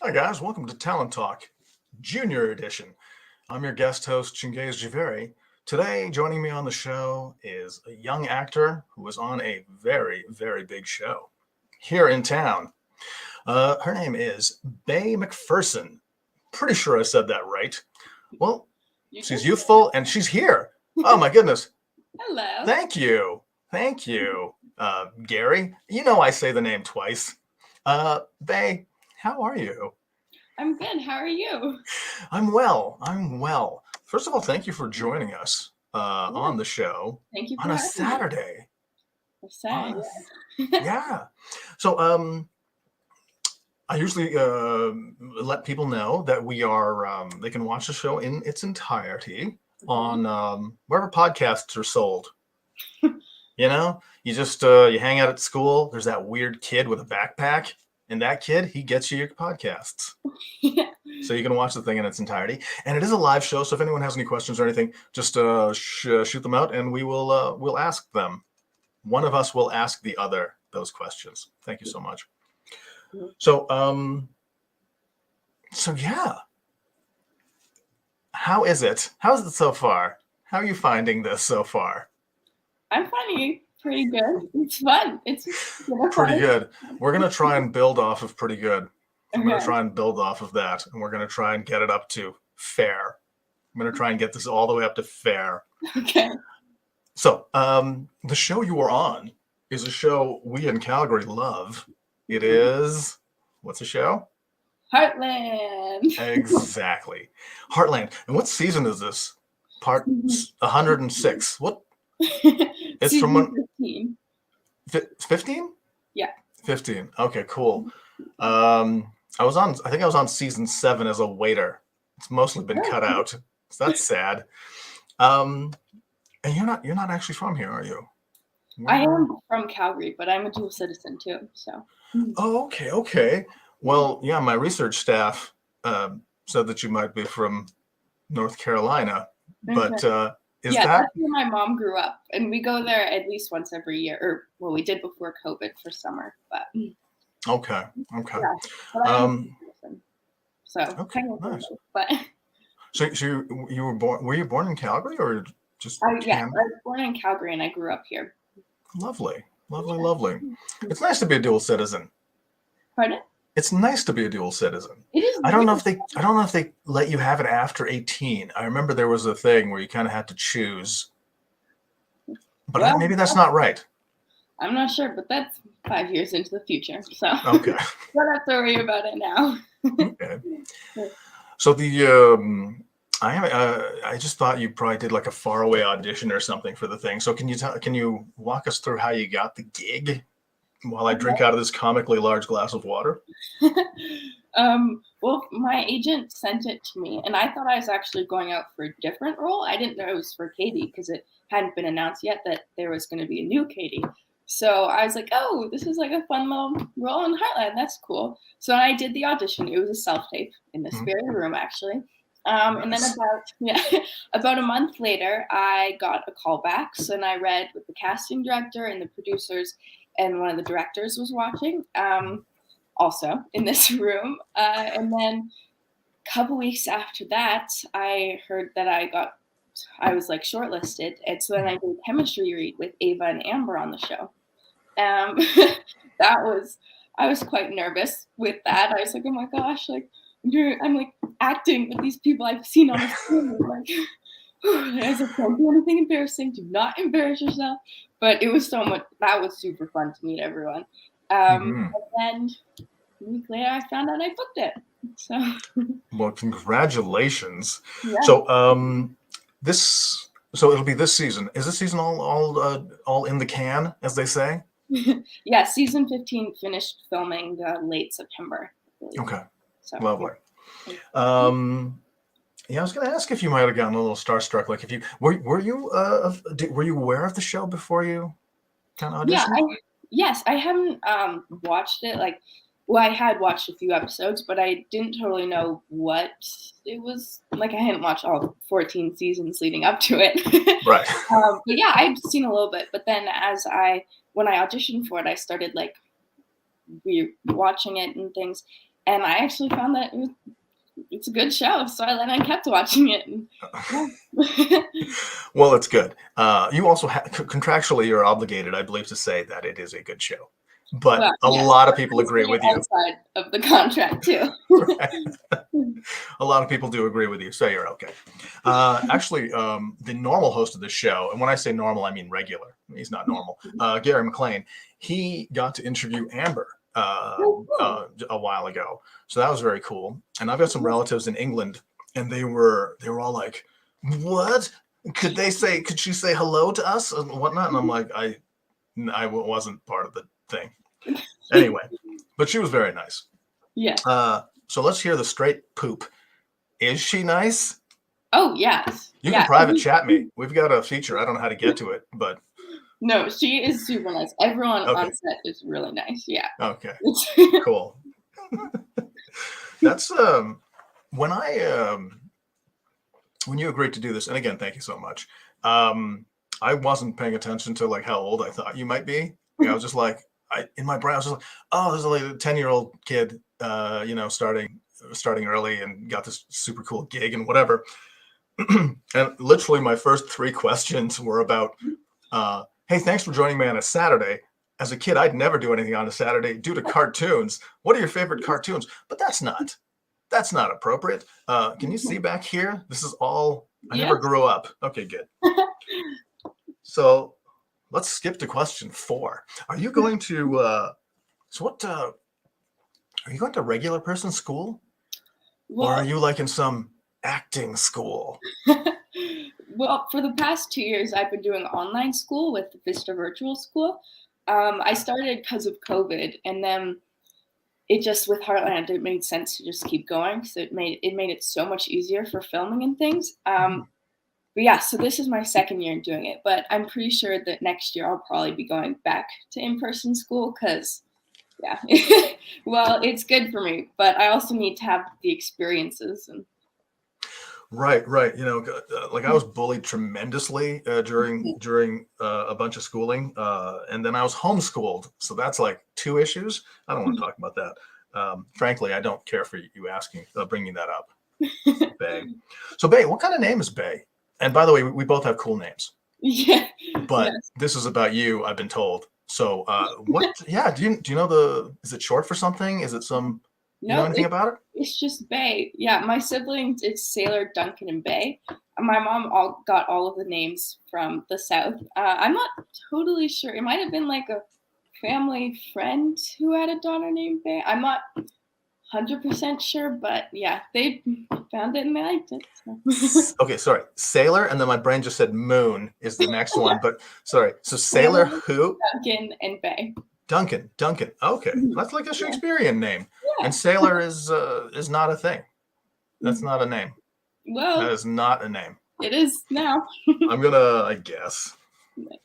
Hi guys, welcome to Talent Talk, Junior Edition. I'm your guest host, Chinguez Javeri. Today, joining me on the show is a young actor who was on a very, very big show here in town. Her name is Baye McPherson. Pretty sure I said that right. Well, she's youthful and she's here. Oh my goodness. Hello. Thank you. Thank you, Gary. You know I say the name twice. Baye, how are you? I'm good. How are you? I'm well. I'm well. First of all, thank you for joining us on the show Thank you on for a having me. Saturday. Sorry. Yeah. So I usually let people know that we are they can watch the show in its entirety on wherever podcasts are sold. You know, you just you hang out at school. There's that weird kid with a backpack, and that kid he gets you your podcasts. Yeah. So you can watch the thing in its entirety, and it is a live show. So if anyone has any questions or anything, just shoot them out, and we'll ask them. One of us will ask the other those questions. Thank you so much. So so yeah, how is it? How's it so far? How are you finding this so far? I'm finding it pretty good. It's fun. It's Pretty good. We're gonna try and build off of pretty good. I'm gonna Okay. try and build off of that, and we're gonna try and get it up to fair. I'm gonna try and get this all the way up to fair. Okay. So, the show you were on is a show we in Calgary love. It is, what's the show? Heartland. Exactly. Heartland. And what season is this? Part 106. What? It's from Season when? 15. 15? Yeah. 15. Okay, cool. I think I was on season 7 as a waiter. It's mostly been cut out. So that's sad. And you're not actually from here, are you? I am from Calgary, but I'm a dual citizen too. So. Oh, okay. Well, yeah, my research staff said that you might be from North Carolina, but is that? That's where my mom grew up, and we go there at least once every year, or well, we did before COVID for summer, but. Okay. Yeah, but so okay, nice. But so you were born? Were you born in Calgary or just? Yeah, I was born in Calgary and I grew up here. Lovely. It's nice to be a dual citizen. Pardon? It's nice to be a dual citizen. It is. I don't know if they let you have it after 18. I remember there was a thing where you kind of had to choose, but maybe that's not right. I'm not sure, but that's 5 years into the future, so okay. Don't have to worry about it now. Okay. So the I just thought you probably did like a faraway audition or something for the thing. So can you walk us through how you got the gig while I drink out of this comically large glass of water? Well, my agent sent it to me, and I thought I was actually going out for a different role. I didn't know it was for Katie because it hadn't been announced yet that there was going to be a new Katie. So I was like, oh, this is like a fun little role in Heartland. That's cool. So I did the audition. It was a self-tape in this very room, actually. Nice. And then about a month later, I got a call back. So then I read with the casting director and the producers, and one of the directors was watching, also in this room. And then a couple weeks after that, I heard that I was like shortlisted. And so then I did a chemistry read with Ava and Amber on the show. I was quite nervous with that. I was like, oh my gosh, like I'm like acting with these people I've seen on the screen. Like, I was like, don't do anything embarrassing. Do not embarrass yourself. But it was so much. That was super fun to meet everyone. And then a week later, I found out I booked it. So. Well, congratulations. Yeah. So it'll be this season. Is this season all in the can, as they say? Yeah, season 15 finished filming late September. Okay, so, lovely. Yeah, I was going to ask if you might have gotten a little starstruck. Like, if you were you aware of the show before you kind of auditioned? Yes, I haven't watched it. Like, well, I had watched a few episodes, but I didn't totally know what it was. Like, I hadn't watched all 14 seasons leading up to it. Right. But yeah, I'd seen a little bit. But then when I auditioned for it, I started like watching it and things. and I actually found that it's a good show, so I kept watching it. And, yeah. Well, it's good. You also contractually you're obligated, I believe, to say that it is a good show. But Well, a yes, lot of people agree with you. outside of the contract too. Right. A lot of people do agree with you, so you're okay. Actually, the normal host of the show, and when I say normal, I mean regular. He's not normal. Gary McLean, he got to interview Amber a while ago, so that was very cool. And I've got some relatives in England, and they were all like, "What? Could she say hello to us and whatnot?" And I'm like, I wasn't part of the thing. Anyway, but she was very nice. Yeah. So let's hear the straight poop. Is she nice? Oh, yes. You can private chat me. We've got a feature. I don't know how to get to it, but no, she is super nice. Everyone okay. on set is really nice. Yeah. Okay. Cool. That's when you agreed to do this, and again, thank you so much. I wasn't paying attention to like how old I thought you might be. I was just like, in my brain, I was just like, oh, there's like a 10-year-old kid, starting early and got this super cool gig and whatever. And literally my first 3 questions were about, hey, thanks for joining me on a Saturday. As a kid, I'd never do anything on a Saturday due to cartoons. What are your favorite cartoons? But that's not appropriate. Can you see back here? This is all, I never grew up. Okay, good. So let's skip to question 4. Are you going to, are you going to regular person school? Well, or are you like in some acting school? Well, for the past 2 years, I've been doing online school with Vista Virtual School. I started because of COVID, and then it just, with Heartland, it made sense to just keep going because it made it so much easier for filming and things. But yeah, so this is my 2nd year doing it, but I'm pretty sure that next year I'll probably be going back to in-person school because, yeah, well, it's good for me, but I also need to have the experiences. And Right. Like I was bullied tremendously during a bunch of schooling, and then I was homeschooled. So that's like 2 issues. I don't want to talk about that. Frankly, I don't care for you bringing that up. Baye. So Baye, what kind of name is Baye? And by the way, we both have cool names. Yeah. But this is about you, I've been told. So what? Yeah. Do you know is it short for something? Is it some? You know anything about it? It's just Baye. Yeah, my siblings, it's Sailor, Duncan, and Baye. My mom got all of the names from the South. I'm not totally sure. It might have been like a family friend who had a daughter named Baye. I'm not 100% sure, but yeah, they found it and they liked it. So. Okay, sorry. Sailor, and then my brain just said Moon is the next one. But sorry. So Sailor who? Duncan and Baye. Duncan. Okay, that's like a Shakespearean name. Yeah. And Sailor is not a thing. That's not a name. Well, that is not a name. It is now. I'm gonna, I guess.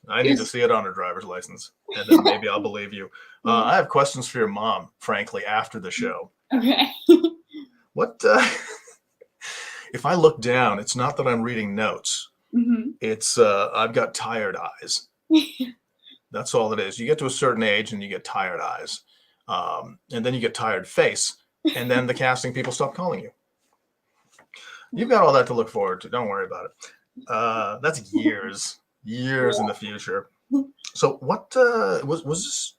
I need to see it on her driver's license, and then maybe I'll believe you. I have questions for your mom, frankly, after the show. Okay. What? If I look down, it's not that I'm reading notes. Mm-hmm. It's I've got tired eyes. That's all it is. You get to a certain age and you get tired eyes. And then you get tired face. And then the casting people stop calling you. You've got all that to look forward to. Don't worry about it. That's years in the future. So what was this?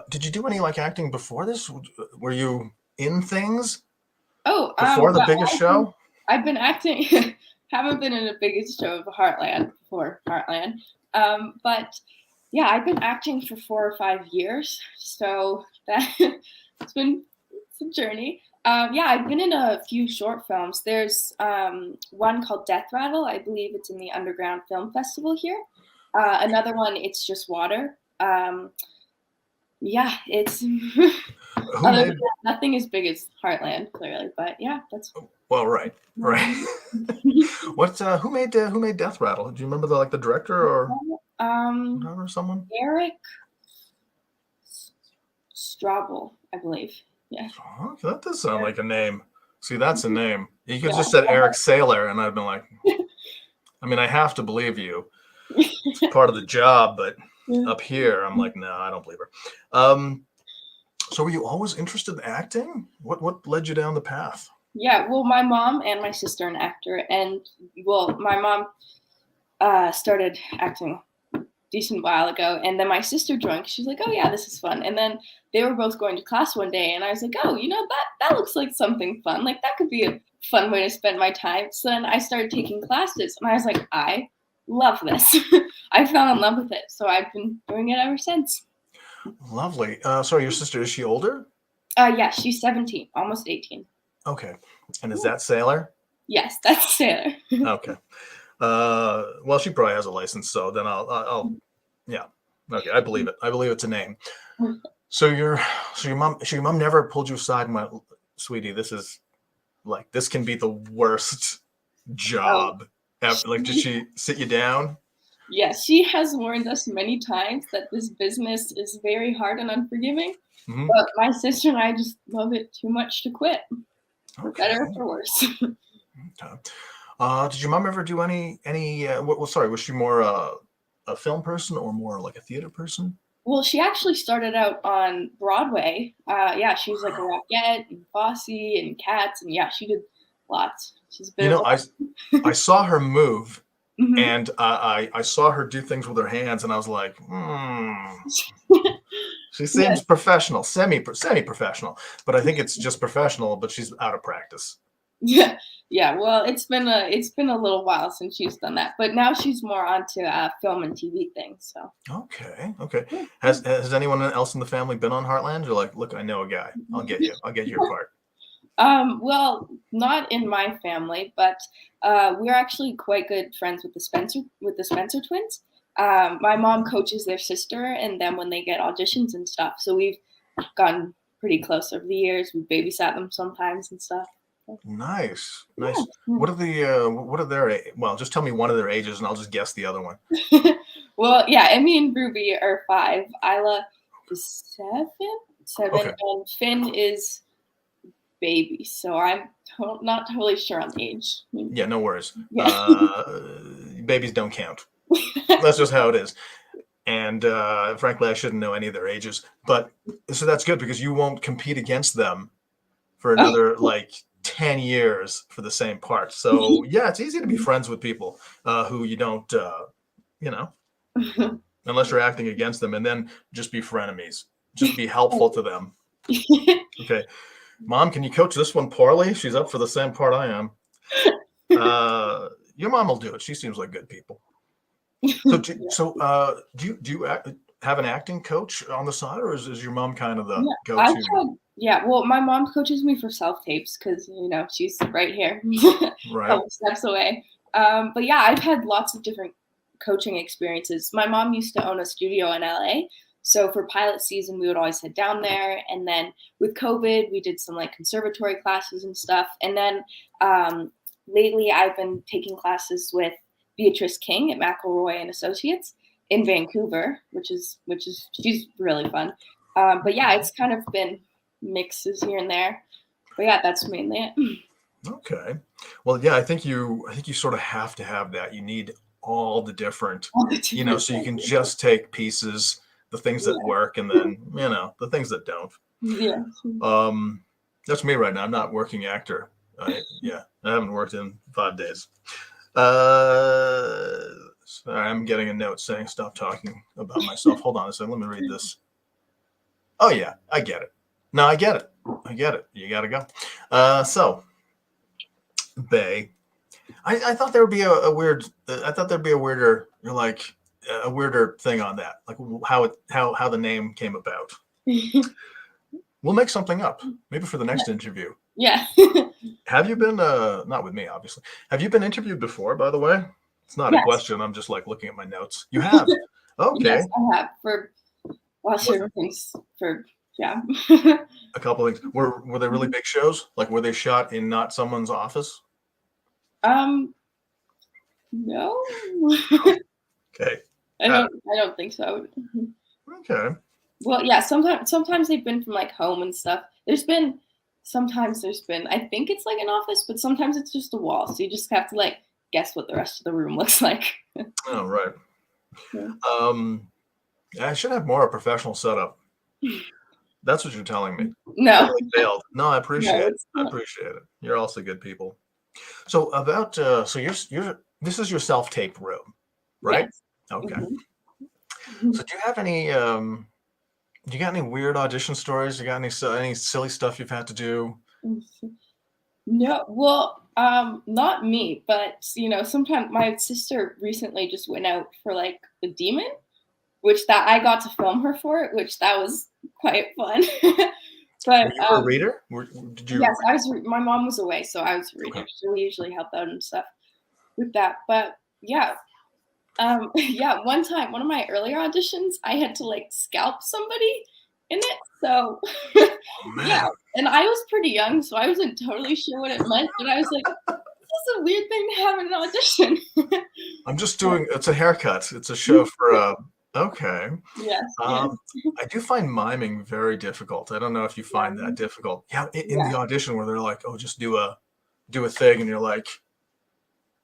Did you do any like acting before this? Were you in things? Oh, before the biggest show? I've been acting. Haven't been in the biggest show of Heartland before Heartland. But yeah, I've been acting for 4 or 5 years. So it's a journey. Yeah, I've been in a few short films. There's one called Death Rattle. I believe it's in the Underground Film Festival here. Another one, It's Just Water. Yeah, it's nothing as big as Heartland, clearly, but yeah, that's well, right. What? Who made Death Rattle? Do you remember the director or someone? Eric Strobel, I believe. Yeah. Oh, that does sound like a name. See, that's a name. You could just said Eric Sailor, and I'd been like, I mean, I have to believe you. It's part of the job, but up here, I'm like, no, I don't believe her. So were you always interested in acting? What led you down the path? Yeah, well, my mom and my sister are an actor, and well, my mom started acting decent while ago, and then my sister joined. She's like, "Oh yeah, this is fun." And then they were both going to class one day, and I was like, "Oh, that looks like something fun. Like that could be a fun way to spend my time." So then I started taking classes, and I was like, "I love this." I fell in love with it, so I've been doing it ever since. Lovely. Sorry, your sister, is she older? Yeah, she's 17, almost 18. Okay. And is that Sailor? Yes, that's Sailor. Okay. Well, she probably has a license, so then yeah. Okay, I believe it. I believe it's a name. So your mom never pulled you aside and went, "Sweetie, this can be the worst job ever." Like, did she sit you down? Yeah, she has warned us many times that this business is very hard and unforgiving. Hmm. But my sister and I just love it too much to quit, for Okay. better or for worse. Okay. Did your mom ever do any? Well, sorry, was she more a film person or more like a theater person? Well, she actually started out on Broadway. Yeah, she was like a Rockette and Fosse and Cats, and yeah, she did lots. She's a You bit of know, I saw her move, Mhm. and I saw her do things with her hands, and I was like, she seems Yes. professional, semi-professional, but I think it's just professional, but she's out of practice. Yeah, yeah. Well, it's been a little while since she's done that, but now she's more onto film and TV things. So. Okay, okay. Yeah. Has anyone else in the family been on Heartland? You're like, look, I know a guy. I'll get you. I'll get your part. Well, not in my family, but we're actually quite good friends with the Spencer twins. My mom coaches their sister and them when they get auditions and stuff. So we've gotten pretty close over the years. We babysat them sometimes and stuff. Nice, nice. Yeah. What are their well? Just tell me one of their ages, and I'll just guess the other one. Well, yeah, Emmy and Ruby are 5. Isla is 7, Okay. and Finn is baby. So I'm not totally sure on the age. Yeah, no worries. Yeah. Babies don't count. That's just how it is. And frankly, I shouldn't know any of their ages. But so that's good because you won't compete against them for another like 10 years for the same part. So yeah, it's easy to be friends with people who you don't, you know, unless you're acting against them, and then just be frenemies. Just be helpful to them. Okay. Mom, can you coach this one poorly? She's up for the same part I am. Your mom will do it. She seems like good people. So, do you have an acting coach on the side, or is your mom kind of the go-to? Yeah, well, my mom coaches me for self tapes because she's right here, a Right. couple steps away. But yeah, I've had lots of different coaching experiences. My mom used to own a studio in LA, so for pilot season, we would always head down there. And then with COVID, we did some like conservatory classes and stuff. And then lately, I've been taking classes with Beatrice King at McElroy and Associates in Vancouver, which is she's really fun. But yeah, it's kind of been mixes here and there. But yeah, that's mainly it. Okay. Well, yeah, I think you sort of have to have that. You need all the different, All the different so you can things. just take pieces, the things that work, and then, the things that don't. Yeah. That's me right now. I'm not working actor. I haven't worked in 5 days. Sorry, I'm getting a note saying stop talking about myself. Hold on a second. Let me read this. Oh yeah, I get it. No, I get it. I get it. You got to go. So, Baye, I thought there would be a weird. I thought there'd be a weirder. You're like a weirder thing on that, like how the name came about. We'll make something up, maybe for the next interview. Yeah. Have you been not with me, obviously? Have you been interviewed before, by the way? It's not a Yes. question. I'm just like looking at my notes. You have. Okay. Yes, I have for lots of different things. Yeah. A couple things. Were they really big shows? Like, were they shot in not someone's office? No. Okay. I don't think so. Okay. Well, yeah, sometimes they've been from like home and stuff. Sometimes there's been, I think it's like an office, but sometimes it's just a wall. So you just have to like guess what the rest of the room looks like. Oh, right. Yeah. I should have more a professional setup. That's what you're telling me. No, Totally failed. No, I no, appreciate it. it's I not. appreciate it. You're also good people. So about so you're this is your self-tape room, right? Yes. Okay. Mhm. So do you have any do you got any weird audition stories? You got any silly stuff you've had to do? No, well, not me, but sometimes my sister recently just went out for like the demon, which that I got to film her for it, which that was quite fun. But Were you a reader? Did you? yes, my mom was away, so I was a reader. Okay. So we usually help out and stuff with that. But yeah, yeah, one time, one of my earlier auditions, I had to like scalp somebody in it. So Oh yeah, man, and I was pretty young, so I wasn't totally sure what it meant, but I was like, this is a weird thing to have in an audition. I'm just But doing. It's a haircut. It's a show for. Okay. yes, yes, Um, I do find miming very difficult. I don't know if you find that yeah, difficult. Yeah, in yeah, the audition where they're like, "Oh, just do a thing," and you're like,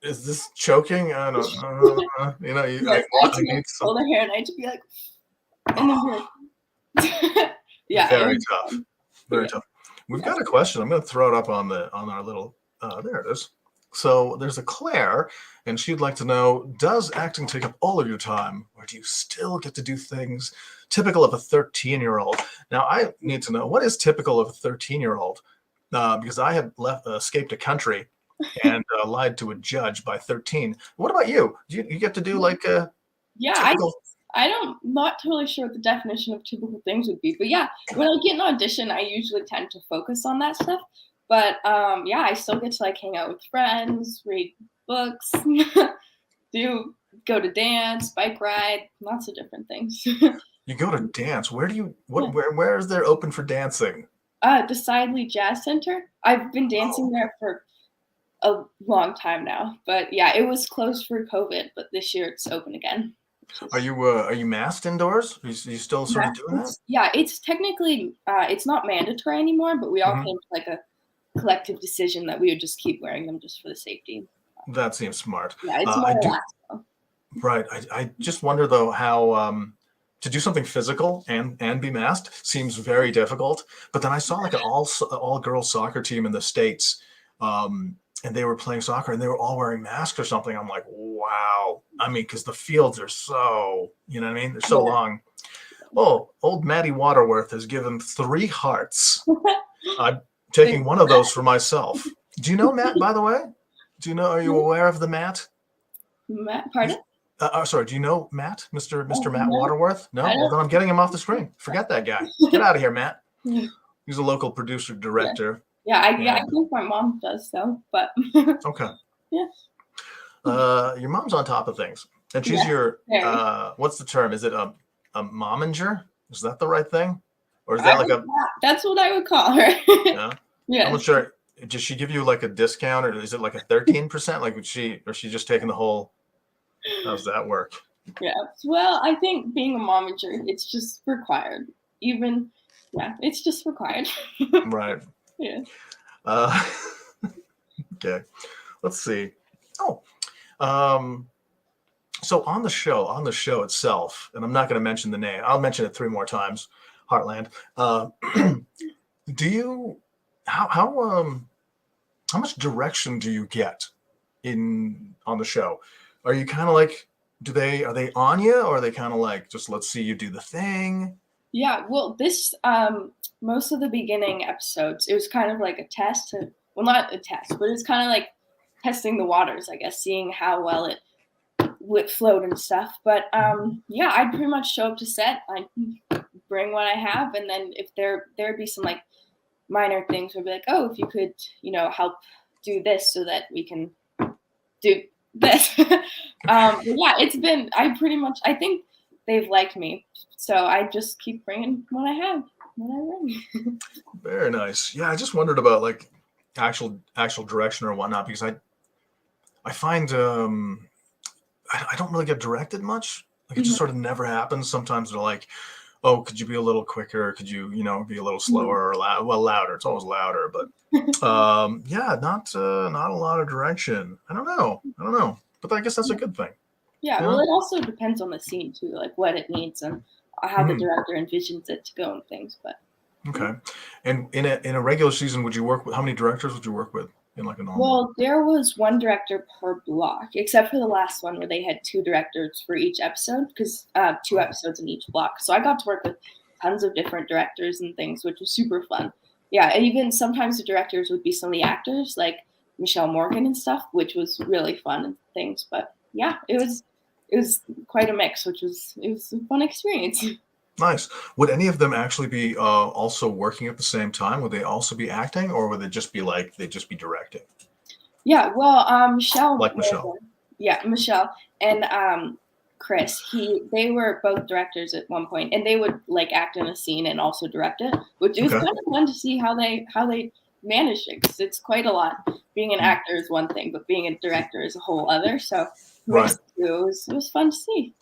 "Is this choking?" I don't know. yes. I had I to like need some. hold her hair, and I had to be like, and then Oh, be like, yeah, it very was tough. fun. Very Yeah, tough. We've yeah. got a question. I'm going to throw it up on our little. There it is. So there's a Claire, and she'd like to know: does acting take up all of your time, or do you still get to do things typical of a 13-year-old? Now, I need to know what is typical of a 13-year-old, because I had escaped a country and lied to a judge by 13. What about you? Do you get to do like a Yeah, typical? I don't not totally sure what the definition of typical things would be, but yeah, when I get an audition, I usually tend to focus on that stuff. But yeah, I still get to like hang out with friends, read books, do go to dance, bike ride, lots of different things. You go to dance. Where do you? Yeah. Where is there open for dancing? Decidedly Jazz Center. I've been dancing Oh. there for a long time now, but yeah, it was closed for COVID, but this year it's open again, which is Are you masked indoors? Are you still sort yeah, of doing that? it's technically it's not mandatory anymore, but we all Hmm. came to like a collective decision that we would just keep wearing them just for the safety. That seems smart. Yeah, it's I more do relaxed though. right. I just wonder though how to do something physical and be masked seems very difficult. But then I saw like an all girls soccer team in the States, and they were playing soccer and they were all wearing masks or something. I'm like, wow. I mean, because the fields are so, you know what I mean? They're so Yeah. long. Oh, old Maddie Waterworth has given 3 hearts. I'm Thank taking one of those for myself. Do you know Matt, by the way? Are you you. aware of the Matt? He's, Pardon? sorry, do you know Matt, Mr. Oh, Matt no, Waterworth? I No? Well, don't. then I'm getting him off the screen. Forget that guy. Get out of here, Matt. Yeah, He's a local producer, director. yeah, I And think my mom does so, but okay. yeah, Your mom's on top of things. And she's yeah, your, very. what's the term? Is it a momager? Is that the right thing? Or is that like a, That's what I would call her. yeah? I'm not Yes. sure. Does she give you like a discount or is it like a 13%? Like or she just taking the whole, how's that work? Yeah. Well, I think being a momager, it's just required. Even, yeah, it's just required. Right. Yeah. Uh, okay. Let's see. Oh, um, so on the show itself, and I'm not going to mention the name. I'll mention it 3 more times. Heartland. Do you how much direction do you get in on the show? Are you kind of like are they on you or are they kind of like just let's see you do the thing? Yeah. Well, this most of the beginning episodes, it was kind of like a test. Well, not a test, but it's kind of like testing the waters, I guess, seeing how well it would float and stuff. But yeah, I'd pretty much show up to set. I'd bring what I have, and then if there'd be some like minor things, would be like, oh, if you could, help do this so that we can do this. But yeah, I think they've liked me, so I just keep bringing what I have, what I bring. Very nice. Yeah, I just wondered about like actual direction or whatnot because I find I don't really get directed much. Like it just sort of never happens. Sometimes they're like, "Oh, could you be a little quicker? Could you, be a little slower or loud? Well, louder. It's always louder, but yeah, not a lot of direction. I don't know, but I guess that's a good thing. Yeah, Yeah. well, it also depends on the scene too, like what it needs and how the Mhm. director envisions it to go and things. But Okay. And in a regular season, would you work with how many directors would you work with in like a normal? Well, there was one director per block, except for the last one where they had two directors for each episode, because two Oh, episodes in each block. So I got to work with tons of different directors and things, which was super fun. Yeah, and even sometimes the directors would be some of the actors, like Michelle Morgan and stuff, which was really fun and things. But yeah, it was quite a mix, which was it was a fun experience. nice. Would any of them actually be also working at the same time? Would they also be acting, or would they just be like they'd just be directing, Yeah, well, Michelle like Michelle? Morgan, yeah, Michelle and Chris, they were both directors at one point, and they would like act in a scene and also direct it, which it was Okay. kind of fun to see how they managed it, because it's quite a lot. Being an Mm, actor is one thing, but being a director is a whole other. So right. mixed two, it was fun to see.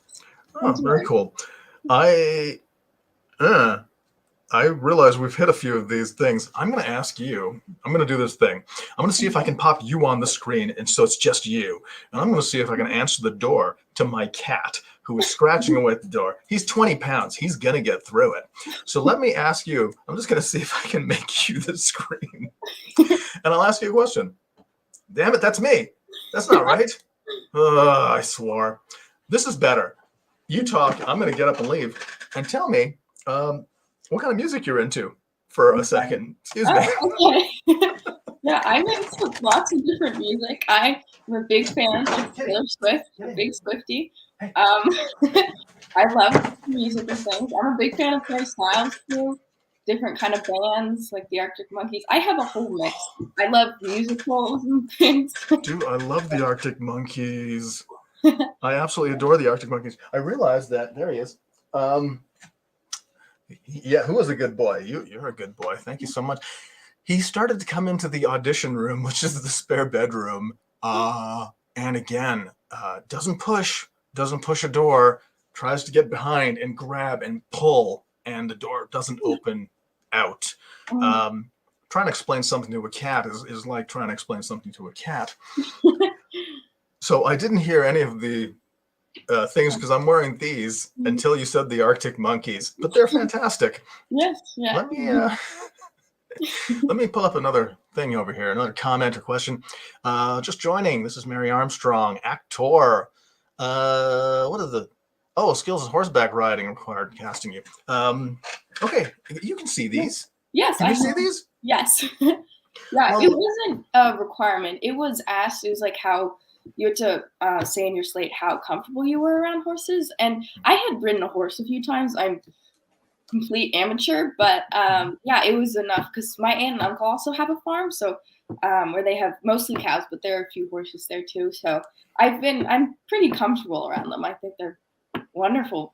Fun Oh, to very learn. cool. I uh, I realize we've hit a few of these things. I'm going to ask you. I'm going to do this thing. I'm going to see if I can pop you on the screen, and so it's just you. And I'm going to see if I can answer the door to my cat, who is scratching away at the door. He's 20 pounds. He's going to get through it. So let me ask you. I'm just going to see if I can make you the screen, and I'll ask you a question. Damn it, that's me. That's not right. I swore. This is better. You talk. I'm going to get up and leave, and tell me what kind of music you're into for a second. Excuse me. Oh, okay. Yeah, I'm into lots of different music. I'm a big fan of Kitty, Taylor Swift, get a in big here. Swiftie. Hey. Um, I love music and things. I'm a big fan of Harry Styles too. Different kind of bands like the Arctic Monkeys. I have a whole mix. I love musicals and things. Dude, I love the Arctic Monkeys. I absolutely adore the Arctic Monkeys. I realized that there he is. Um, yeah, who was a good boy? You're a good boy. Thank you so much. He started to come into the audition room, which is the spare bedroom. And again, doesn't push a door, tries to get behind and grab and pull, and the door doesn't open out. Oh, Um, Trying to explain something to a cat is like trying to explain something to a cat. So I didn't hear any of the things because I'm wearing these until you said the Arctic Monkeys, but they're fantastic. yes, yeah. Let me let me pull up another thing over here, another comment or question. Just joining. This is Mary Armstrong, actor. What are the skills of horseback riding required casting you? Okay, you can see these. Yes, Can I you see know. these? Yes. Yeah, it Well, wasn't a requirement. It was asked. It was like how you had to say in your slate how comfortable you were around horses. And I had ridden a horse a few times. I'm complete amateur, but yeah, it was enough because my aunt and uncle also have a farm, so where they have mostly cows, but there are a few horses there too. So I'm pretty comfortable around them. I think they're wonderful.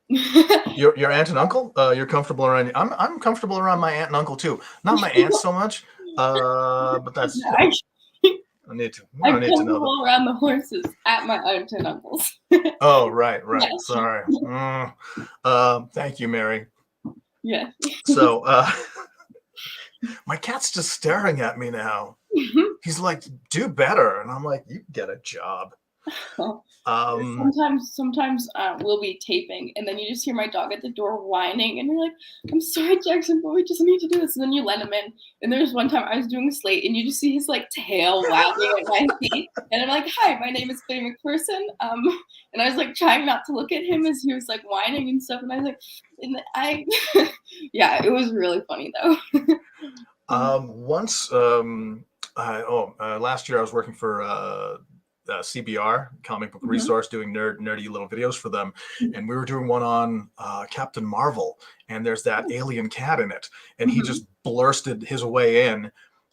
your aunt and uncle, you're comfortable around. I'm comfortable around my aunt and uncle too. Not my aunt so much, but that's I, I need to. I I'm need to know that. comfortable around the horses at my aunt and uncles. Oh, right, right. Yes, Sorry. Thank you, Mary. yes. So, my cat's just staring at me now. He's like, "Do better," and I'm like, "You get a job." Um, Sometimes we'll be taping, and then you just hear my dog at the door whining, and you're like, "I'm sorry, Jackson, but we just need to do this." And then you let him in. And there's one time I was doing a slate, and you just see his like tail wagging at my feet, and I'm like, "Hi, my name is Baye McPherson." And I was like trying not to look at him as he was like whining and stuff, and I was like, and I, yeah, it was really funny though. Once, last year I was working for CBR, Comic Book Mhm. Resource, doing nerdy little videos for them, and we were doing one on Captain Marvel, and there's that alien cat in it, and he Mhm. just blursted his way in,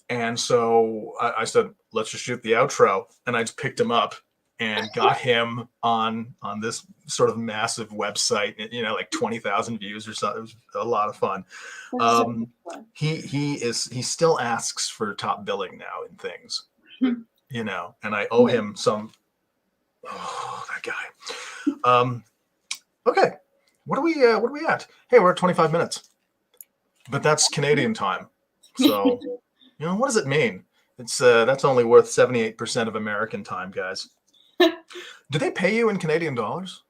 and so I said, "Let's just shoot the outro," and I just picked him up and got him on this sort of massive website, like 20,000 views or something. It was a lot of fun. That's so Um, much he still asks for top billing now in things, fun. and I owe Yeah. him some. Oh, that guy. Okay, what are we at? Hey, we're at 25 minutes, but that's Canadian time. So what does it mean? It's that's only worth 78% of American time, guys. Do they pay you in Canadian dollars?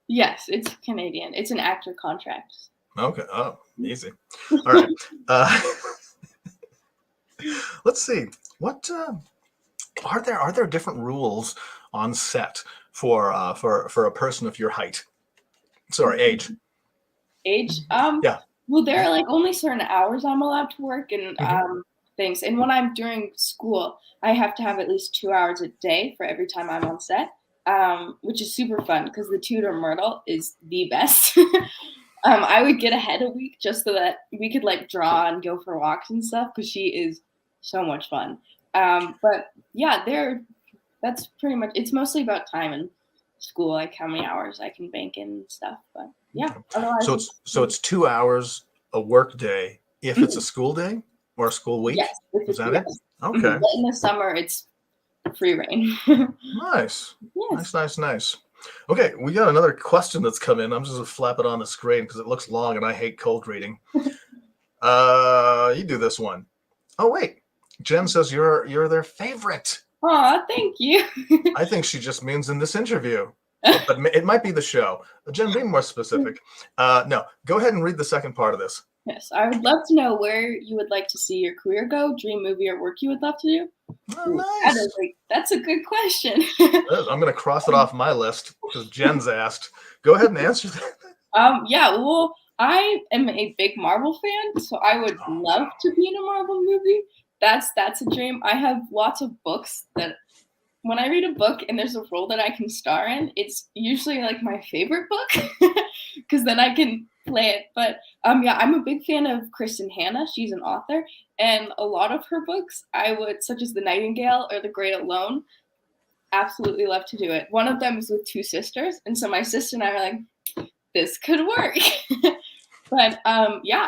Yes, it's Canadian. It's an actor contract. Okay. Oh, easy. All right. Uh, let's see. What are there different rules on set for a person of your height? Sorry, age. Age. Yeah. Well, there are like only certain hours I'm allowed to work and Hmm. things. And when I'm during school, I have to have at least 2 hours a day for every time I'm on set, which is super fun because the tutor Myrtle is the best. I would get ahead a week just so that we could like draw and go for walks and stuff because she is so much fun. But yeah, that's pretty much. It's mostly about time and school, like how many hours I can bank in and stuff. But yeah, Okay. otherwise, So it's 2 hours a work day if it's a Mhm. school day or a school Yes, week. if Is it's that it? yes. Okay. But in the summer, it's free reign. Nice. Yes. Nice, nice, nice. Okay, we got another question that's come in. I'm just gonna flap it on the screen because it looks long and I hate cold reading. You do this one. Oh wait. Jen says you're their favorite. Aw, thank you. I think she just means in this interview. But it might be the show. Jen, be more specific. No, go ahead and read the second part of this. Yes, I would love to know where you would like to see your career go, dream movie or work you would love to do. Oh, Ooh, nice. that's a good question. I'm going to cross it off my list because Jen's asked. Go ahead and answer that. Yeah, well, I am a big Marvel fan, so I would Oh, love to be in a Marvel movie. That's a dream. I have lots of books that when I read a book and there's a role that I can star in, it's usually like my favorite book because then I can play it. But yeah, I'm a big fan of Kristen Hanna. She's an author, and a lot of her books I would, such as The Nightingale or The Great Alone, absolutely love to do it. One of them is with two sisters, and so my sister and I are like, this could work. But yeah,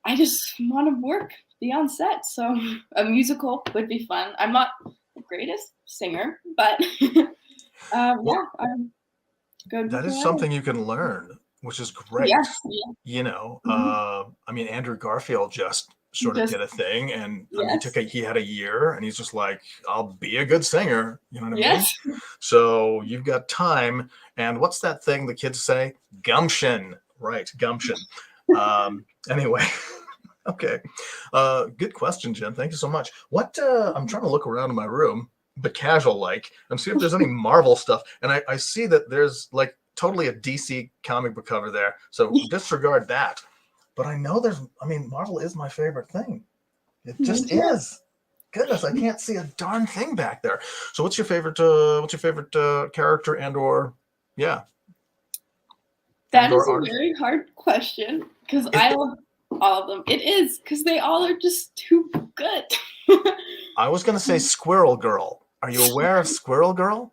I just want to work, be on set. So a musical would be fun. I'm not the greatest singer, but yeah, Well, I'm good that with is whatever. something you can learn, which is great. Yes, yeah. Mhm. I mean, Andrew Garfield just sort of Just did a thing, and I mean, yes, he had a year, and he's just like, I'll be a good singer. You know what I mean? yes. So you've got time, and what's that thing the kids say? Gumption, right? Gumption. Anyway, okay. Good question, Jen. Thank you so much. What I'm trying to look around in my room, but casual like, and see if there's any Marvel stuff. And I see that there's like totally a DC comic book cover there. So disregard that. But I know I mean, Marvel is my favorite thing. It Me just too. is. Goodness, I can't see a darn thing back there. So what's your favorite character yeah, and That is or a artist? very hard question because It, I love all of them. It is because they all are just too good. I was going to say Squirrel Girl. Are you aware of Squirrel Girl?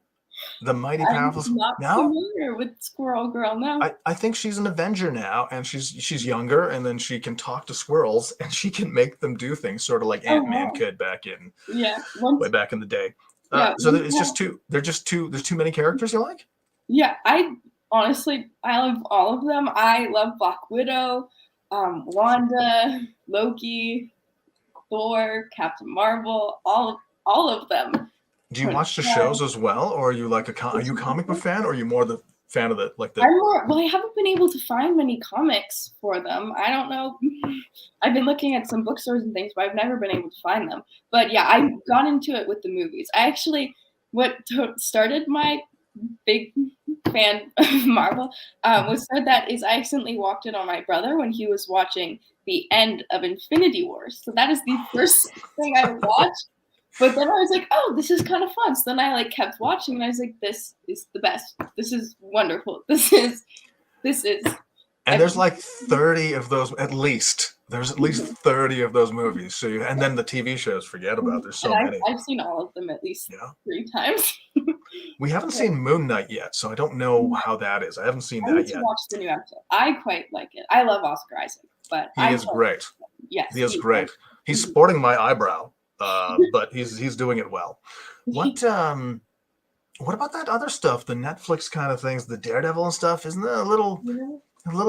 The mighty I'm powerful. not No, familiar with Squirrel Girl now. I think she's an Avenger now, and she's younger, and then she can talk to squirrels, and she can make them do things, sort of like Oh Ant-Man wow. could Yeah. way Once back in the day. yeah, So once it's just two. They're just two. There's too many characters you like. yeah, I honestly I love all of them. I love Black Widow, Wanda, Loki, Thor, Captain Marvel, all of them. Do you Tony watch the Stark. shows as well, or are you like are you a comic book fan, or are you more the fan of the like the? I'm more well, I haven't been able to find many comics for them. I don't know. I've been looking at some bookstores and things, but I've never been able to find them. But yeah, I got into it with the movies. I actually started my big fan of Marvel was said that is I accidentally walked in on my brother when he was watching the end of Infinity Wars. So that is the first thing I watched. But then I was like, oh, this is kind of fun. So then I like kept watching and I was like, this is the best. This is wonderful. This is And there's everything. like 30 of those at least. There's at least 30 of those movies. And then the TV shows, forget about. There's And so many. I've seen all of them at least Yeah. 3 times. We haven't seen Moon Knight yet, so I don't know how that is. I haven't seen I need that to yet. watch the new episode. I quite like it. I love Oscar Isaac, but He is great. yes, He is great. He's sporting my eyebrow, but he's doing it well. What about that other stuff? The Netflix kind of things, the Daredevil and stuff. Isn't that a little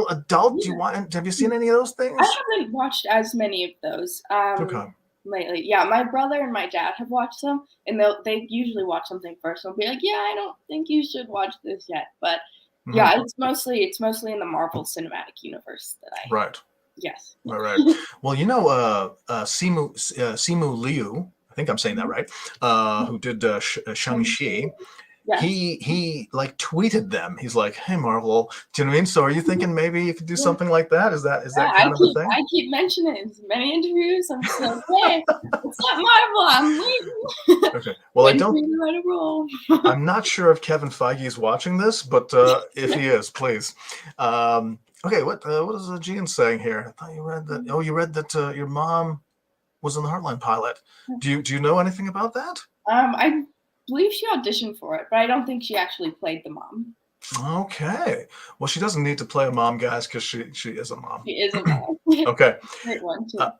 adult? Do you Yeah. want? Have you seen any of those I things? haven't watched as many of those Okay. lately. Yeah, my brother and my dad have watched them, and they usually watch something first. And they'll be like, "Yeah, I don't think you should watch this yet," but Yeah, it's mostly in the Marvel Cinematic Universe that I Right. yes. Right. Well, Simu Liu, I think I'm saying that right, who did Shang-Chi. Yes. He like tweeted them. He's like, "Hey Marvel, do you know what I mean? So are you thinking maybe you could do something like that? Is that I kind of a keep thing?" I keep mentioning it in many interviews. I'm just like, hey, it's not Marvel. I'm waiting, Okay. Well, waiting for you to write a role. I'm not sure if Kevin Feige is watching this, but if he is, please. Okay, what is Gian saying here? I thought you read that. Oh, you read that your mom was in the Heartland pilot. Do you know anything about that? I believe she auditioned for it, but I don't think she actually played the mom. Okay. Well, she doesn't need to play a mom, guys, because she is a mom. She is a mom. Okay. Great one too. Uh,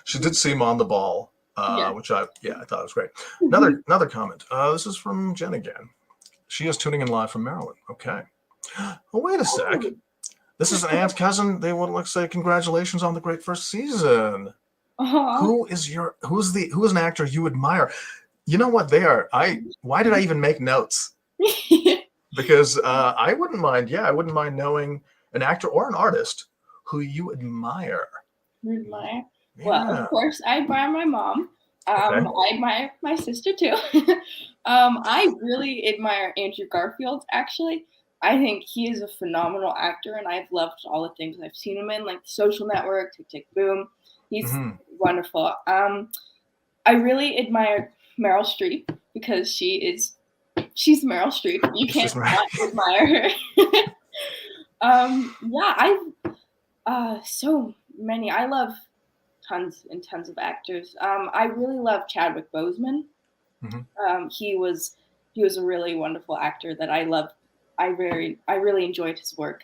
she did seem on the ball, Yeah. which I thought was great. Another comment. This is from Jen again. She is tuning in live from Maryland. Okay. Oh, wait a sec. This is an aunt's cousin. They would like to say congratulations on the great first season. Who is an actor you admire? You know what they are? Why did I even make notes? Because I wouldn't mind. Yeah, I wouldn't mind knowing an actor or an artist who you admire. Admire. Yeah. Well, of course, I admire my mom. Okay. I admire my sister too. I really admire Andrew Garfield. Actually, I think he is a phenomenal actor, and I've loved all the things I've seen him in, like The Social Network, Tick Tick Boom. He's wonderful. I really admire Meryl Streep because she's Meryl Streep. You can't not admire her. Yeah, so many. I love tons and tons of actors. I really love Chadwick Boseman. He was a really wonderful actor that I loved. I really enjoyed his work.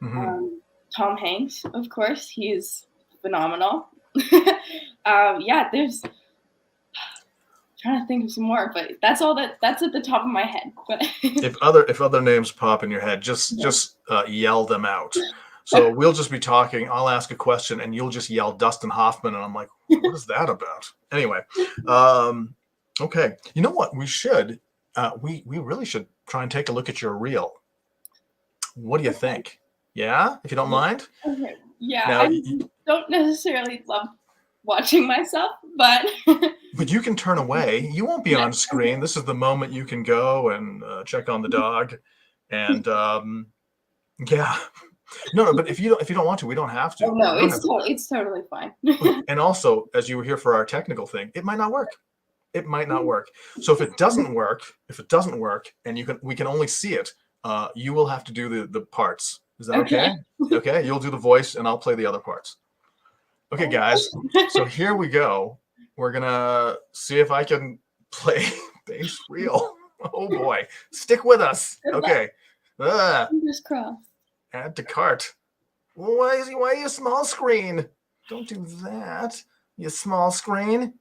Tom Hanks, of course, he is phenomenal. Yeah, there's trying to think of some more, but that's at the top of my head. But if other names pop in your head, just yell them out. So we'll just be talking. I'll ask a question, and you'll just yell Dustin Hoffman, and I'm like, what is that about? Anyway, okay. You know what? We should. We really should try and take a look at your reel. What do you think? Yeah, if you don't mind. Okay. Yeah, Now, I don't necessarily love watching myself, but but you can turn away. You won't be on screen. This is the moment you can go and check on the dog, and yeah. No, but if you don't want to, we don't have to. Oh no, it's totally fine. And also, as you were here for our technical thing, it might not work. It might not work. So if it doesn't work, and we can only see it, you will have to do the parts. Is that okay? Okay, you'll do the voice, and I'll play the other parts. Okay, guys. So here we go. We're gonna see if I can play bass reel. Oh boy, stick with us. Okay. Fingers crossed. Add to cart. Why are you small screen? Don't do that. You small screen.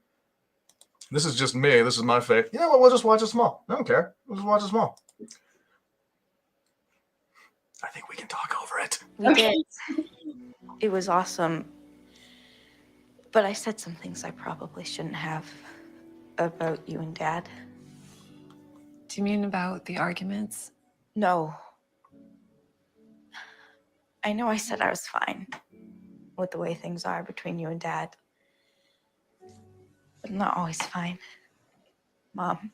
This is just me. This is my face. You know what? We'll just watch it small. I don't care. We'll just watch it small. I think we can talk over it. We did. It was awesome. But I said some things I probably shouldn't have about you and Dad. Do you mean about the arguments? No. I know I said I was fine with the way things are between you and Dad. But I'm not always fine. Mom,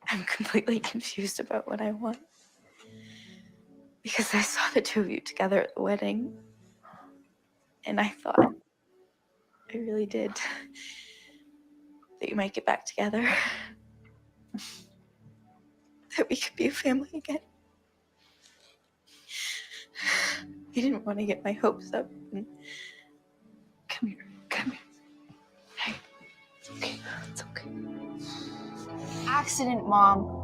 I'm completely confused about what I want. Because I saw the two of you together at the wedding. And I thought, I really did, that you might get back together. That we could be a family again. I didn't want to get my hopes up. Come here. Hey, it's okay. It's okay. Accident, Mom.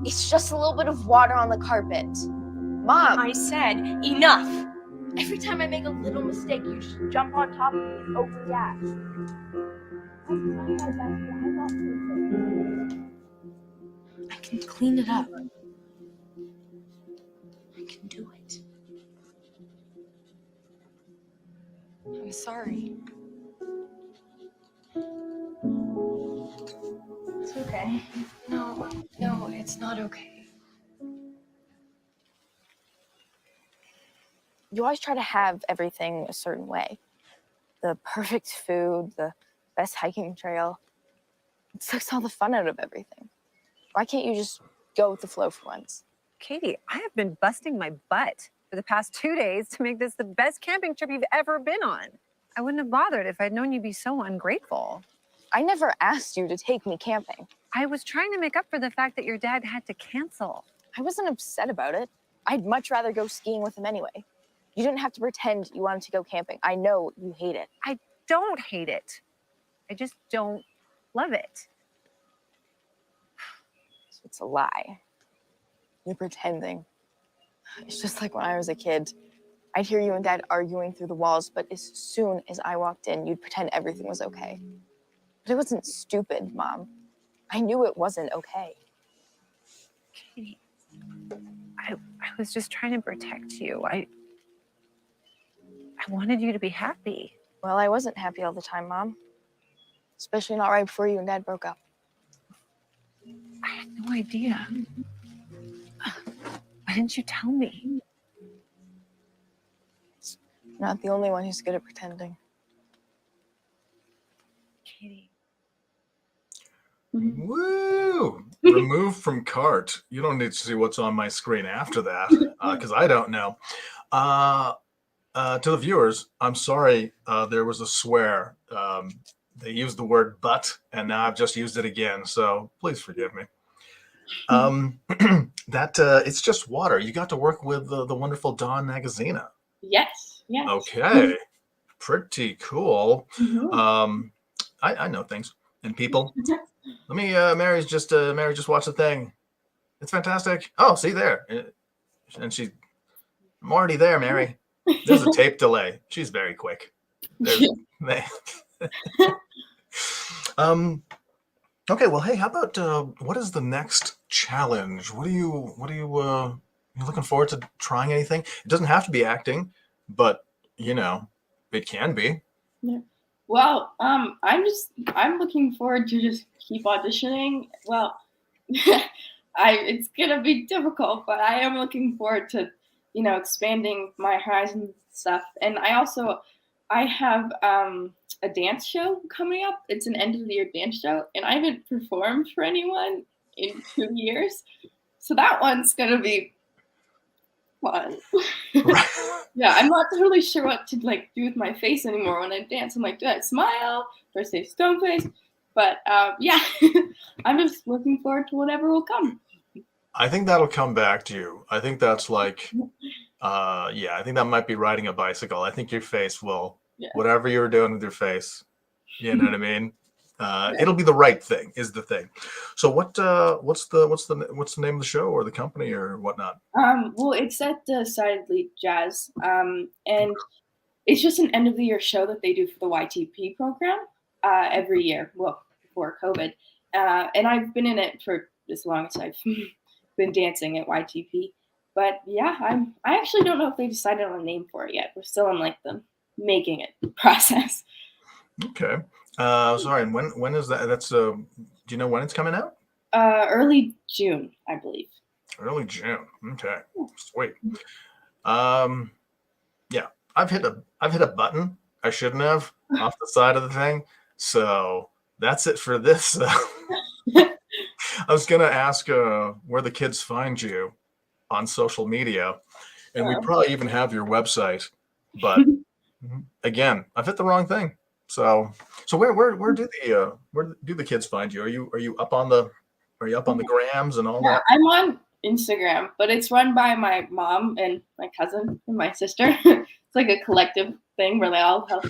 It's just a little bit of water on the carpet. Mom! I said enough! Every time I make a little mistake, you just jump on top of me and overreact. I can clean it up. I can do it. I'm sorry. It's okay. No, it's not okay. You always try to have everything a certain way. The perfect food, the best hiking trail. It sucks all the fun out of everything. Why can't you just go with the flow for once? Katie, I have been busting my butt for the past 2 days to make this the best camping trip you've ever been on. I wouldn't have bothered if I'd known you'd be so ungrateful. I never asked you to take me camping. I was trying to make up for the fact that your dad had to cancel. I wasn't upset about it. I'd much rather go skiing with him anyway. You didn't have to pretend you wanted to go camping. I know you hate it. I don't hate it. I just don't love it. So it's a lie. You're pretending. It's just like when I was a kid. I'd hear you and Dad arguing through the walls, but as soon as I walked in, you'd pretend everything was okay. But it wasn't stupid, Mom. I knew it wasn't okay. Katie, I was just trying to protect you. I wanted you to be happy. Well, I wasn't happy all the time, Mom. Especially not right before you and Dad broke up. I had no idea. Why didn't you tell me? You're not the only one who's good at pretending. Katie. Woo! Remove from cart. You don't need to see what's on my screen after that, because I don't know. To the viewers, I'm sorry there was a swear. They used the word but, and now I've just used it again, so please forgive me. It's just water. You got to work with the wonderful Dawn Magazina. Yes. Okay. Pretty cool. Mm-hmm. I know things and people. Let me Mary just watched the thing. It's fantastic. Oh, see there. And I'm already there, Mary. There's a tape delay. She's very quick. Okay, well, hey, how about what is the next challenge? What are you looking forward to trying anything? It doesn't have to be acting, but it can be. Yeah. Well, I'm looking forward to just keep auditioning. Well, it's gonna be difficult, but I am looking forward to, expanding my horizons and stuff. And I have a dance show coming up. It's an end of the year dance show, and I haven't performed for anyone in 2 years, so that one's gonna be fun. Yeah, I'm not totally sure what to do with my face anymore when I dance. I'm like, do I smile? Do I say stone face? But yeah, I'm just looking forward to whatever will come. I think that'll come back to you. I think that's like, I think that might be riding a bicycle. I think your face will, whatever you're doing with your face, you know what I mean? It'll be the right thing is the thing. So what's the name of the show or the company or whatnot? Well, it's at Decidedly Jazz, and it's just an end of the year show that they do for the YTP program every year. Well, before COVID, and I've been in it for as long as I've been dancing at YTP. But yeah, I actually don't know if they decided on a name for it yet. We're still in the making it process. Okay. Sorry, and when is that? That's do you know when it's coming out? Early June, I believe. Early June. Okay. Sweet. Yeah, I've hit a button I shouldn't have off the side of the thing. So that's it for this. I was gonna ask where the kids find you on social media, and we probably even have your website, but again, I've hit the wrong thing. So where do the kids find you? Are you up on the grams and all that? I'm on Instagram, but it's run by my mom and my cousin and my sister. It's like a collective thing where they all help.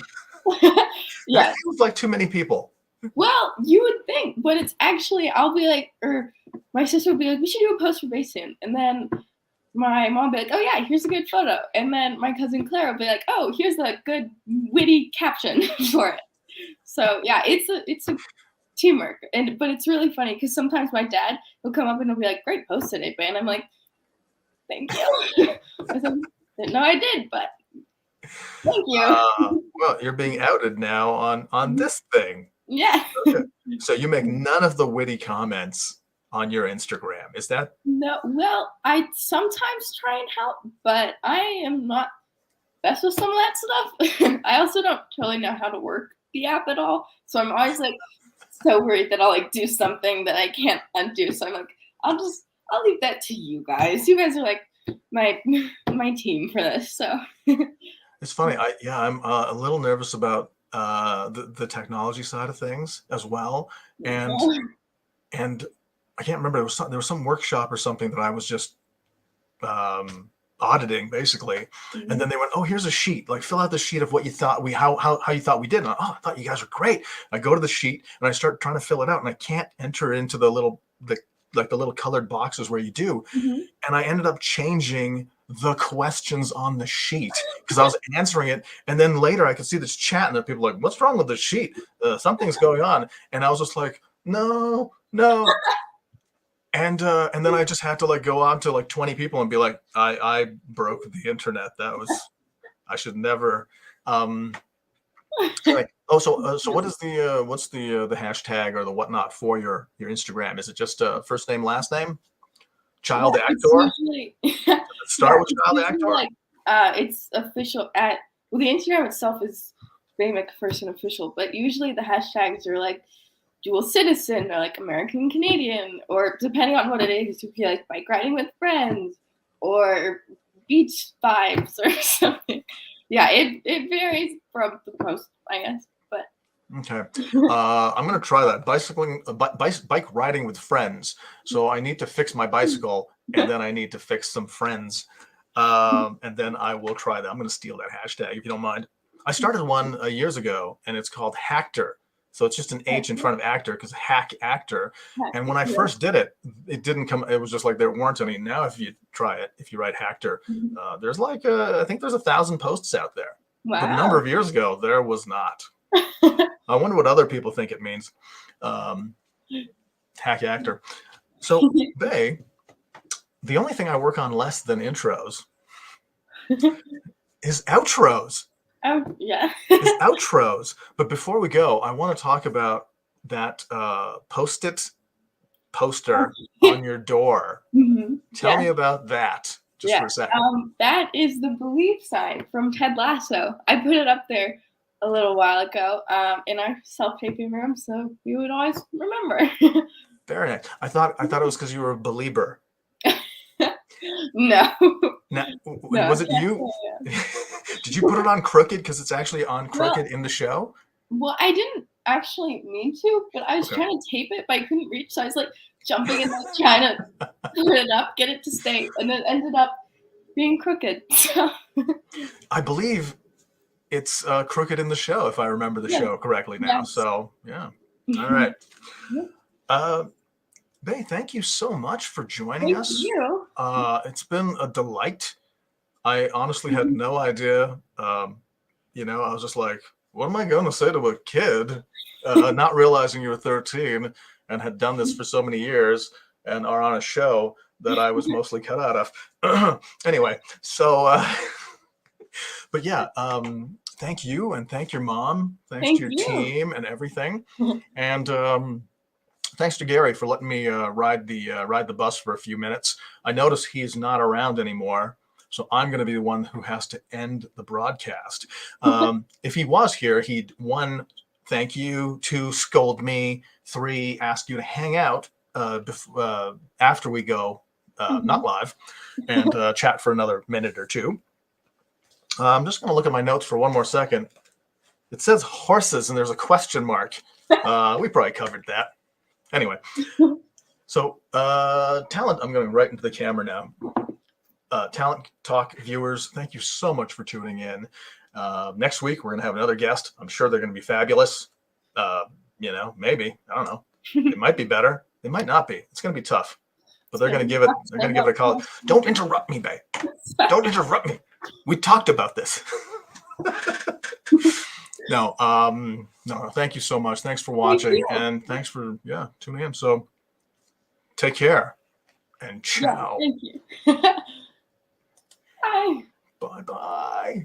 Yeah, that feels like too many people. Well, you would think, but it's actually I'll be like, or my sister will be like, we should do a post for Baye soon, and then my mom will be like, oh yeah, here's a good photo, and then my cousin Claire will be like, oh, here's a good witty caption for it. So yeah, it's a teamwork, but it's really funny because sometimes my dad will come up and he'll be like, great post today, Baye, and I'm like, thank you. I said, didn't know I did, but thank you. Well, you're being outed now on this thing. Yeah. Okay. So you make none of the witty comments on your Instagram. Is that? No. Well, I sometimes try and help, but I am not best with some of that stuff. I also don't totally know how to work the app at all. So I'm always like so worried that I'll like do something that I can't undo. So I'm like, I'll leave that to you guys. You guys are like my team for this. So It's funny. I'm a little nervous about the technology side of things as well. And I can't remember. There was some workshop or something that I was just auditing basically, and then they went, "Oh, here's a sheet. Like, fill out the sheet of what you thought how you thought we did." And I thought you guys were great. I go to the sheet and I start trying to fill it out, and I can't enter into the little colored boxes where you do. And I ended up changing the questions on the sheet because I was answering it, and then later I could see this chat, and there are people like, "What's wrong with the sheet? Something's going on." And I was just like, "No." And then I just had to like go on to like 20 people and be like, I broke the internet. I should never. Anyway. So what is what's the hashtag or the whatnot for your Instagram? Is it just first name, last name? Child actor? Usually, Start with child actor? like it's official the Instagram itself is Baye McPherson official, but usually the hashtags are like dual citizen or like American Canadian, or depending on what it is, you could be like bike riding with friends or beach vibes or something. Yeah, it varies from the post, I guess. But okay, I'm gonna try that. Bike riding with friends. So I need to fix my bicycle, and then I need to fix some friends, and then I will try that. I'm gonna steal that hashtag if you don't mind. I started one years ago, and it's called Hackter. So it's just an H in front of actor because hack actor. And when I first did it, it didn't come. It was just like there weren't any. Now, if you try it, if you write Hackter, there's like I think there's 1,000 posts out there. wow. But a number of years ago, there was not. I wonder what other people think it means. Hack actor. So Baye, the only thing I work on less than intros is outros. Oh yeah. Is outros. But before we go, I want to talk about that post-it poster on your door. Tell me about that just for a second. That is the belief sign from Ted Lasso. I put it up there a little while ago in our self-taping room, so we would always remember. Very nice. I thought it was because you were a believer. No. Now, was it you? Did you put it on crooked because it's actually on crooked in the show? Well, I didn't actually mean to, but I was trying to tape it, but I couldn't reach, so I was like jumping and like trying to put it up, get it to stay, and it ended up being crooked. So. I believe it's crooked in the show, if I remember the show correctly now. Yes. So yeah. All right. Baye, thank you so much for joining us. Thank you. It's been a delight. I honestly had no idea. I was just like, what am I going to say to a kid? Not realizing you were 13 and had done this for so many years and are on a show that I was mostly cut out of. Anyway, so, but yeah, thank you and thank your mom. Thanks to your team and everything. And thanks to Gary for letting me ride the bus for a few minutes. I notice he's not around anymore, so I'm going to be the one who has to end the broadcast. If he was here, he'd 1, thank you, 2, scold me, 3, ask you to hang out after we go not live and chat for another minute or 2. I'm just going to look at my notes for one more second. It says horses and there's a question mark. We probably covered that. Anyway, so talent, I'm going right into the camera now. Talent Talk viewers, thank you so much for tuning in. Next week, we're going to have another guest. I'm sure they're going to be fabulous. Maybe, I don't know. It might be better. It might not be. It's going to be tough, but they're going to give it a call. Don't interrupt me, Baye. Don't interrupt me. We talked about this. No, thank you so much. Thanks for watching and thanks for tuning in. So take care and ciao. Yeah, thank you. Bye. Bye-bye.